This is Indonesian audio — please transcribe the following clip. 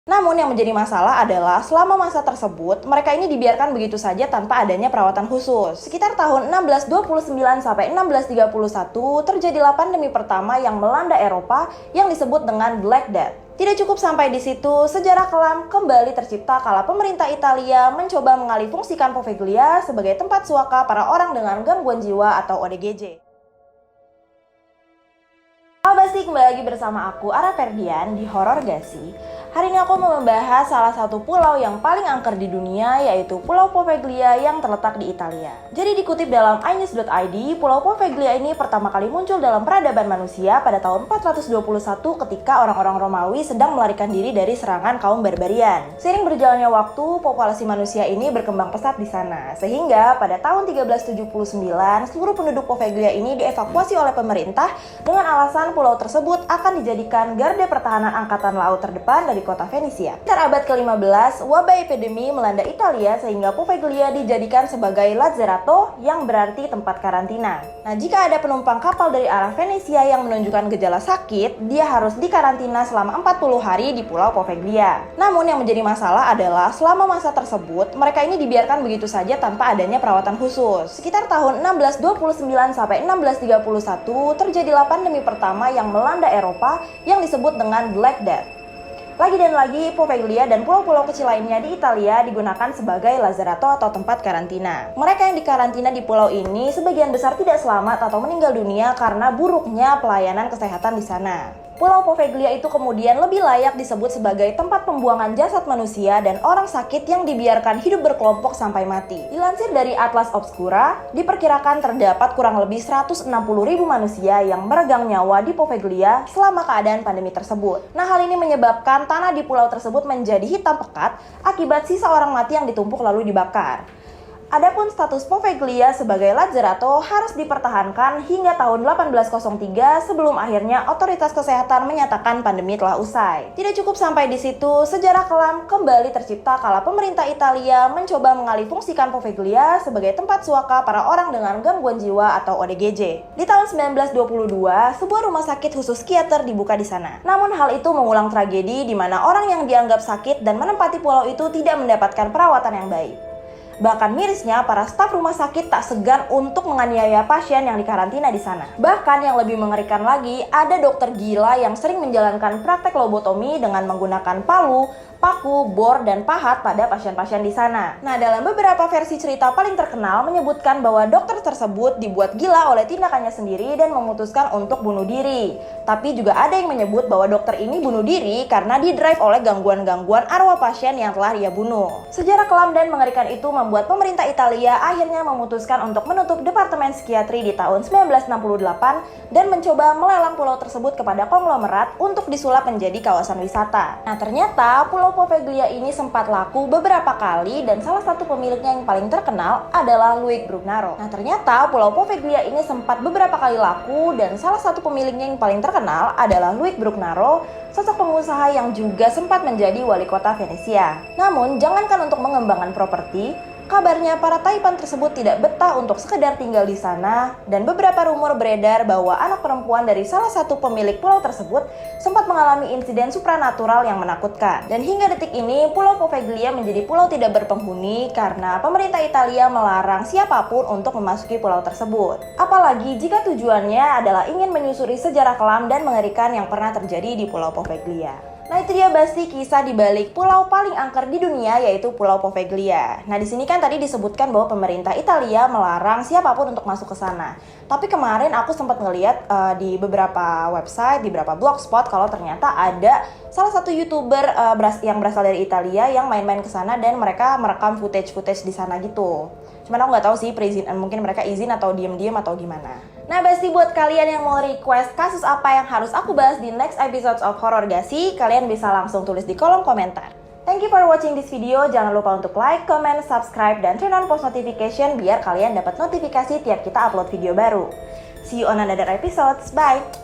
Namun yang menjadi masalah adalah selama masa tersebut, mereka ini dibiarkan begitu saja tanpa adanya perawatan khusus. Sekitar tahun 1629 sampai 1631 terjadilah pandemi pertama yang melanda Eropa yang disebut dengan Black Death. Tidak cukup sampai di situ, sejarah kelam kembali tercipta kala pemerintah Italia mencoba mengalihfungsikan Poveglia sebagai tempat suaka para orang dengan gangguan jiwa atau ODGJ. Halo Basti, kembali lagi bersama aku Ara Ferdian di Horor Gasi. Hari ini aku mau membahas salah satu pulau yang paling angker di dunia, yaitu Pulau Poveglia yang terletak di Italia. Jadi dikutip dalam inews.id, Pulau Poveglia ini pertama kali muncul dalam peradaban manusia pada tahun 421 ketika orang-orang Romawi sedang melarikan diri dari serangan kaum barbarian. Seiring berjalannya waktu, populasi manusia ini berkembang pesat di sana, sehingga pada tahun 1379 seluruh penduduk Poveglia ini dievakuasi oleh pemerintah dengan alasan pulau tersebut akan dijadikan garda pertahanan angkatan laut terdepan dari kota Venesia. Sekitar abad ke-15, wabah epidemi melanda Italia sehingga Poveglia dijadikan sebagai Lazzarato yang berarti tempat karantina. Nah, jika ada penumpang kapal dari arah Venesia yang menunjukkan gejala sakit, dia harus dikarantina selama 40 hari di Pulau Poveglia. Namun yang menjadi masalah adalah selama masa tersebut, mereka ini dibiarkan begitu saja tanpa adanya perawatan khusus. Sekitar tahun 1629 sampai 1631 terjadilah pandemi pertama yang melanda Eropa yang disebut dengan Black Death. Lagi dan lagi, Poveglia dan pulau-pulau kecil lainnya di Italia digunakan sebagai Lazzarato atau tempat karantina. Mereka yang dikarantina di pulau ini sebagian besar tidak selamat atau meninggal dunia karena buruknya pelayanan kesehatan di sana. Pulau Poveglia itu kemudian lebih layak disebut sebagai tempat pembuangan jasad manusia dan orang sakit yang dibiarkan hidup berkelompok sampai mati. Dilansir dari Atlas Obscura, diperkirakan terdapat kurang lebih 160.000 manusia yang meregang nyawa di Poveglia selama keadaan pandemi tersebut. Nah, hal ini menyebabkan tanah di pulau tersebut menjadi hitam pekat akibat sisa orang mati yang ditumpuk lalu dibakar. Adapun status Poveglia sebagai Lazzarato harus dipertahankan hingga tahun 1803 sebelum akhirnya otoritas kesehatan menyatakan pandemi telah usai. Tidak cukup sampai di situ, sejarah kelam kembali tercipta kala pemerintah Italia mencoba mengalihfungsikan Poveglia sebagai tempat suaka para orang dengan gangguan jiwa atau ODGJ. Di tahun 1922, sebuah rumah sakit khusus psikiater dibuka di sana. Namun hal itu mengulang tragedi di mana orang yang dianggap sakit dan menempati pulau itu tidak mendapatkan perawatan yang baik. Bahkan mirisnya, para staf rumah sakit tak segan untuk menganiaya pasien yang dikarantina di sana. Bahkan yang lebih mengerikan lagi, ada dokter gila yang sering menjalankan praktek lobotomi dengan menggunakan palu, paku, bor, dan pahat pada pasien-pasien di sana. Nah, dalam beberapa versi cerita paling terkenal menyebutkan bahwa dokter tersebut dibuat gila oleh tindakannya sendiri dan memutuskan untuk bunuh diri. Tapi juga ada yang menyebut bahwa dokter ini bunuh diri karena didrive oleh gangguan-gangguan arwah pasien yang telah ia bunuh. Sejarah kelam dan mengerikan itu membuat pemerintah Italia akhirnya memutuskan untuk menutup Departemen Psikiatri di tahun 1968 dan mencoba melelang pulau tersebut kepada konglomerat untuk disulap menjadi kawasan wisata. Nah, ternyata Pulau Poveglia ini sempat laku beberapa kali dan salah satu pemiliknya yang paling terkenal adalah Luigi Brugnaro. Nah, ternyata Pulau Poveglia ini sempat beberapa kali laku dan salah satu pemiliknya yang paling terkenal adalah Luigi Brugnaro, sosok pengusaha yang juga sempat menjadi wali kota Venesia. Namun, jangankan untuk mengembangkan properti, kabarnya para taipan tersebut tidak betah untuk sekedar tinggal di sana dan beberapa rumor beredar bahwa anak perempuan dari salah satu pemilik pulau tersebut sempat mengalami insiden supranatural yang menakutkan. Dan hingga detik ini, Pulau Poveglia menjadi pulau tidak berpenghuni karena pemerintah Italia melarang siapapun untuk memasuki pulau tersebut. Apalagi jika tujuannya adalah ingin menyusuri sejarah kelam dan mengerikan yang pernah terjadi di Pulau Poveglia. Nah, itu dia Basti kisah di balik pulau paling angker di dunia, yaitu Pulau Poveglia. Nah, di sini kan tadi disebutkan bahwa pemerintah Italia melarang siapapun untuk masuk ke sana. Tapi kemarin aku sempat ngeliat di beberapa website, di beberapa blogspot kalau ternyata ada salah satu YouTuber yang berasal dari Italia yang main-main ke sana dan mereka merekam footage di sana gitu. Cuman aku nggak tahu sih mungkin mereka izin atau diem-diem atau gimana. Nah, Basti, buat kalian yang mau request kasus apa yang harus aku bahas di next episodes of Horor Gasi, kalian bisa langsung tulis di kolom komentar. Thank you for watching this video. Jangan lupa untuk like, comment, subscribe, dan turn on post notification biar kalian dapat notifikasi tiap kita upload video baru. See you on another episodes. Bye!